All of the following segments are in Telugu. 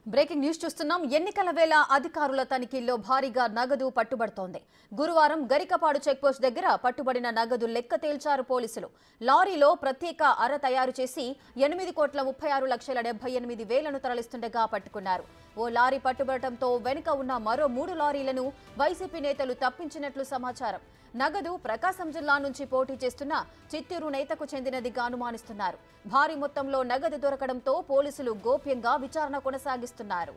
బ్రేకింగ్ న్యూస్ చూస్తున్నాం. ఎన్నికల వేళ అధికారుల తనిఖీల్లో భారీగా నగదు పట్టుబడుతోంది. గురువారం గరికపాడు చెక్పోస్ట్ దగ్గర పట్టుబడిన నగదు లెక్క తేల్చారు పోలీసులు. లారీలో ప్రత్యేక అర తయారు చేసి 8,36,78,000 తరలిస్తుండగా పట్టుకున్నారు. ఓ లారీ పట్టుబడటంతో వెనుక ఉన్న మరో 3 లారీలను వైసీపీ నేతలు తప్పించినట్లు సమాచారం. నగదు ప్రకాశం జిల్లా నుంచి పోటీ చేస్తున్న చిత్తూరు నేతకు చెందినదిగా అనుమానిస్తున్నారు. భారీ మొత్తంలో నగదు దొరకడంతో పోలీసులు గోప్యంగా విచారణ కొనసాగిస్తున్నారు.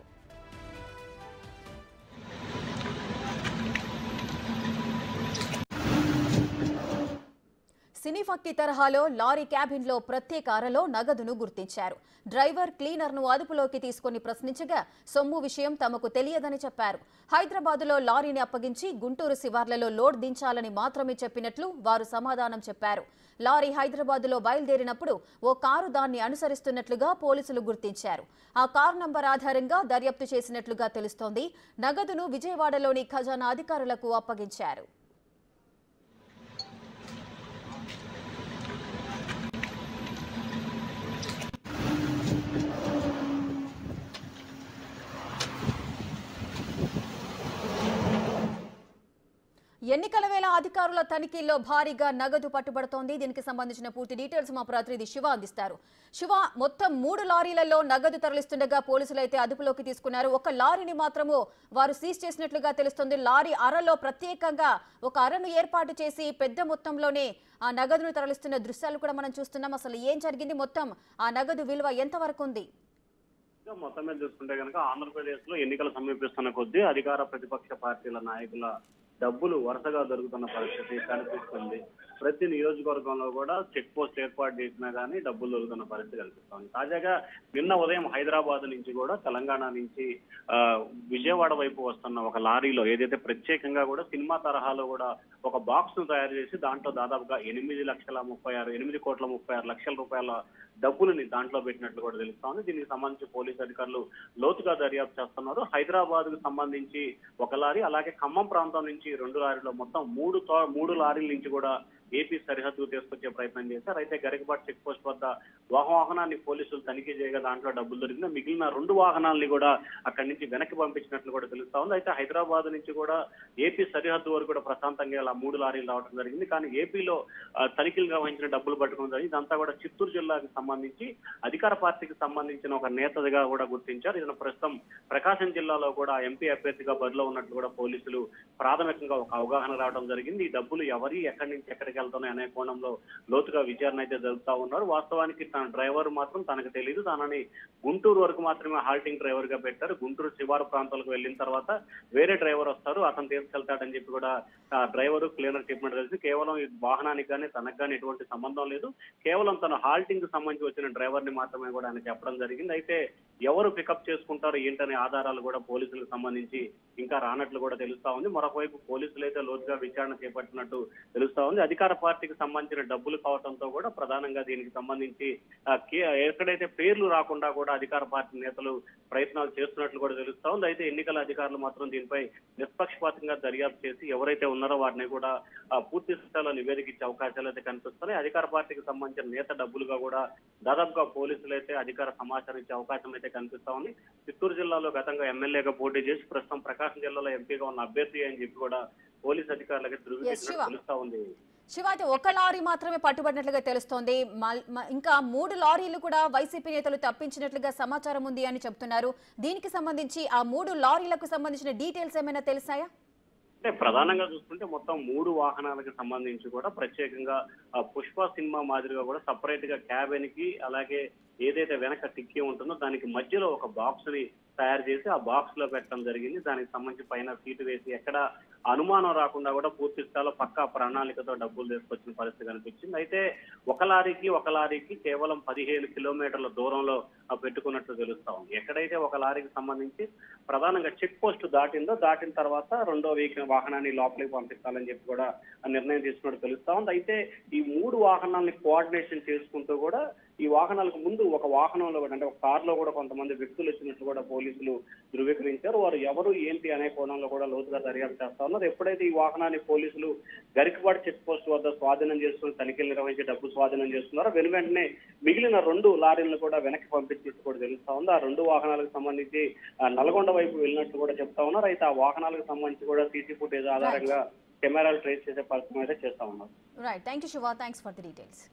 సినీ ఫక్కీ తరహాలో లారీ క్యాబిన్లో ప్రత్యేక అరలో నగదును గుర్తించారు. డ్రైవర్ క్లీనర్ను అదుపులోకి తీసుకుని ప్రశ్నించగా సొమ్ము విషయం తమకు తెలియదని చెప్పారు. హైదరాబాదులో లారీని అప్పగించి గుంటూరు శివార్లలో లోడ్ దించాలని మాత్రమే చెప్పినట్లు వారు సమాధానం చెప్పారు. లారీ హైదరాబాదులో బయలుదేరినప్పుడు ఓ కారు దాన్ని అనుసరిస్తున్నట్లుగా పోలీసులు గుర్తించారు. ఆ కారు నంబర్ ఆధారంగా దర్యాప్తు చేసినట్లుగా తెలుస్తోంది. నగదును విజయవాడలోని ఖజానా అధికారులకు అప్పగించారు. ఎన్నికల వేళ అధికారుల తనిఖీల్లో భారీగా నగదు పట్టుబడుతోంది. దీనికి సంబంధించిన పూర్తి డీటెయిల్స్ మా ప్రతినిధి శివ అందిస్తారు. శివ, మొత్తం 3 లారీలలో నగదు తరలిస్తుండగా పోలీసులు అయితే అదుపులోకి తీసుకున్నారు. ఒక లారీని మాత్రము వారు సీజ్ చేసినట్లుగా తెలుస్తుంది. లారీ అరలో ప్రత్యేకంగా ఒక అరను ఏర్పాటు చేసి పెద్ద మొత్తంలోనే ఆ నగదును తరలిస్తున్న దృశ్యాలు కూడా మనం చూస్తున్నాం. అసలు ఏం జరిగింది? మొత్తం ఆ నగదు విలువ ఎంతవరకు ఉంది? మొత్తం మీద చూసుకుంటే కనుక ఆంధ్రప్రదేశ్ లో ఎన్నికలు సమీపిస్తున్న కొద్దీ అధికార ప్రతిపక్ష పార్టీల నాయకుల డబ్బులు వరుసగా దొరుకుతున్న పరిస్థితి కనిపిస్తుంది. ప్రతి నియోజకవర్గంలో కూడా చెక్ పోస్ట్ ఏర్పాటు చేసినా గానీ డబ్బులు దొరుకుతున్న పరిస్థితి కనిపిస్తుంది. తాజాగా నిన్న ఉదయం హైదరాబాద్ నుంచి కూడా తెలంగాణ నుంచి విజయవాడ వైపు వస్తున్న ఒక లారీలో ఏదైతే ప్రత్యేకంగా కూడా సినిమా తరహాలో కూడా ఒక బాక్స్ ను తయారు చేసి దాంట్లో దాదాపుగా 8,36,000 రూపాయల డబ్బులని దాంట్లో పెట్టినట్లు కూడా తెలుస్తోంది. దీనికి సంబంధించి పోలీసు అధికారులు లోతుగా దర్యాప్తు చేస్తున్నారు. హైదరాబాద్ కు సంబంధించి ఒక లారీ, అలాగే ఖమ్మం ప్రాంతం నుంచి 2 లారీలో మొత్తం 3 లారీల నుంచి కూడా ఏపీ సరిహద్దు తీసుకొచ్చే ప్రయత్నం చేశారు. అయితే గరికపాటి చెక్ పోస్ట్ వద్ద వాహనాన్ని పోలీసులు తనిఖీ చేయగా దాంట్లో డబ్బులు దొరికింది. మిగిలిన 2 వాహనాలని కూడా అక్కడి నుంచి వెనక్కి పంపించినట్లు కూడా తెలుస్తా ఉంది. అయితే హైదరాబాద్ నుంచి కూడా ఏపీ సరిహద్దు వరకు కూడా ప్రశాంతంగా ఇలా 3 లారీలు రావడం జరిగింది. కానీ ఏపీలో తనిఖీలు నిర్వహించిన డబ్బులు పట్టుకోవడం జరిగింది. ఇదంతా కూడా చిత్తూరు జిల్లాకి సంబంధించి అధికార పార్టీకి సంబంధించిన ఒక నేతగా కూడా గుర్తించారు. ఇతను ప్రస్తుతం ప్రకాశం జిల్లాలో కూడా ఎంపీ అభ్యర్థిగా బరిలో ఉన్నట్లు కూడా పోలీసులు ప్రాథమికంగా ఒక అవగాహన రావడం జరిగింది. ఈ డబ్బులు ఎవరి ఎక్కడి నుంచి ఎక్కడికి వెళ్తున్నాయి అనే కోణంలో లోతుగా విచారణ అయితే జరుపుతా ఉన్నారు. వాస్తవానికి తన డ్రైవర్ మాత్రం తనకు తెలియదు, తనని గుంటూరు వరకు మాత్రమే హాల్టింగ్ డ్రైవర్ గా పెట్టారు. గుంటూరు శివారు ప్రాంతాలకు వెళ్ళిన తర్వాత వేరే డ్రైవర్ వస్తారు, అతను తీసుకెళ్తాడని చెప్పి కూడా డ్రైవర్ క్లీనర్ చెప్పినట్టు తెలిసి కేవలం ఈ వాహనానికి కానీ తనకు కానీ ఎటువంటి సంబంధం లేదు, కేవలం తన హాల్టింగ్ కు సంబంధించి వచ్చిన డ్రైవర్ ని మాత్రమే కూడా ఆయన చెప్పడం జరిగింది. అయితే ఎవరు పికప్ చేసుకుంటారు ఏంటనే ఆధారాలు కూడా పోలీసులకు సంబంధించి ఇంకా రానట్లు కూడా తెలుస్తా ఉంది. మరొకవైపు పోలీసులు అయితే లోతుగా విచారణ చేపట్టినట్టు తెలుస్తా ఉంది. అధికార పార్టీకి సంబంధించిన డబ్బులు కావడంతో కూడా ప్రధానంగా దీనికి సంబంధించి ఎక్కడైతే పేర్లు రాకుండా కూడా అధికార పార్టీ నేతలు ప్రయత్నాలు చేస్తున్నట్లు కూడా తెలుస్తా ఉంది. అయితే ఎన్నికల అధికారులు మాత్రం దీనిపై నిష్పక్షపాతంగా దర్యాప్తు చేసి ఎవరైతే ఉన్నారో వారిని కూడా పూర్తి స్థాయిలో నివేదిక ఇచ్చే అవకాశాలు అయితే కనిపిస్తున్నాయి. అధికార పార్టీకి సంబంధించిన నేత డబ్బులుగా కూడా దాదాపుగా పోలీసులు అయితే అధికార సమాచారం ఇచ్చే అవకాశం అయితే కనిపిస్తా ఉంది. చిత్తూరు జిల్లాలో గతంగా ఎమ్మెల్యేగా పోటీ చేసి ప్రస్తుతం ప్రకాశం జిల్లాలో ఎంపీగా ఉన్న అభ్యర్థి అని చెప్పి కూడా పోలీసు అధికారులకి ధృవీకరించినట్టు తెలుస్తా ఉంది. శివ, అయితే ఒక లారీ మాత్రమే పట్టుబడినట్లుగా తెలుస్తోంది. ఇంకా 3 లారీలు కూడా వైసీపీ నేతలు తప్పించినట్లుగా సమాచారం ఉంది అని చెప్తున్నారు. దీనికి సంబంధించి ఆ 3 లారీలకు సంబంధించిన డీటెయిల్స్ ఏమైనా తెలిసాయా? అంటే ప్రధానంగా చూసుకుంటే మొత్తం 3 వాహనాలకు సంబంధించి కూడా ప్రత్యేకంగా పుష్ప సినిమా మాదిరిగా కూడా సపరేట్ గా క్యాబిన్ కి, అలాగే ఏదైతే వెనక టిక్కీ ఉంటుందో దానికి మధ్యలో ఒక బాక్స్ ని తయారు చేసి ఆ బాక్స్ లో పెట్టడం జరిగింది. దానికి సంబంధించి పైన సీటు వేసి ఎక్కడ అనుమానం రాకుండా కూడా పూర్తి స్థాయిలో పక్కా ప్రణాళికతో డబ్బులు తీసుకొచ్చిన పరిస్థితి కనిపించింది. అయితే ఒక లారీకి కేవలం 15 కిలోమీటర్ల దూరంలో పెట్టుకున్నట్లు తెలుస్తా ఉంది. ఎక్కడైతే ఒక లారీకి సంబంధించి ప్రధానంగా చెక్ పోస్ట్ దాటిన తర్వాత రెండో వాహనాన్ని లోపలికి పంపిస్తాలని చెప్పి కూడా నిర్ణయం తీసుకున్నట్టు తెలుస్తా ఉంది. అయితే ఈ 3 వాహనాలని కోఆర్డినేషన్ చేసుకుంటూ కూడా ఈ వాహనాలకు ముందు ఒక వాహనంలో కూడా అంటే ఒక కారులో కూడా కొంతమంది వ్యక్తులు వచ్చినట్లు కూడా పోలీసులు ధృవీకరించారు. వారు ఎవరు ఏంటి అనే కోణంలో కూడా లోతుగా దర్యాప్తు చేస్తా ఉన్నారు. ఎప్పుడైతే ఈ వాహనాన్ని పోలీసులు గరికపాటి చెక్ పోస్ట్ వద్ద స్వాధీనం చేసుకుని తనిఖీలు నిర్వహించి డబ్బు స్వాధీనం చేస్తున్నారో వెంటనే మిగిలిన 2 లారీలను కూడా వెనక్కి పంపించేసి కూడా తెలుస్తా ఉంది. ఆ 2 వాహనాలకు సంబంధించి నల్గొండ వైపు వెళ్ళినట్టు కూడా చెప్తా ఉన్నారు. అయితే ఆ వాహనాలకు సంబంధించి కూడా సీసీ ఫుటేజ్ ఆధారంగా కెమెరాలు ట్రేస్ చేసే పరిస్థితి అయితే చేస్తా ఉన్నారు. Right, thank you Shiva, thanks for the details.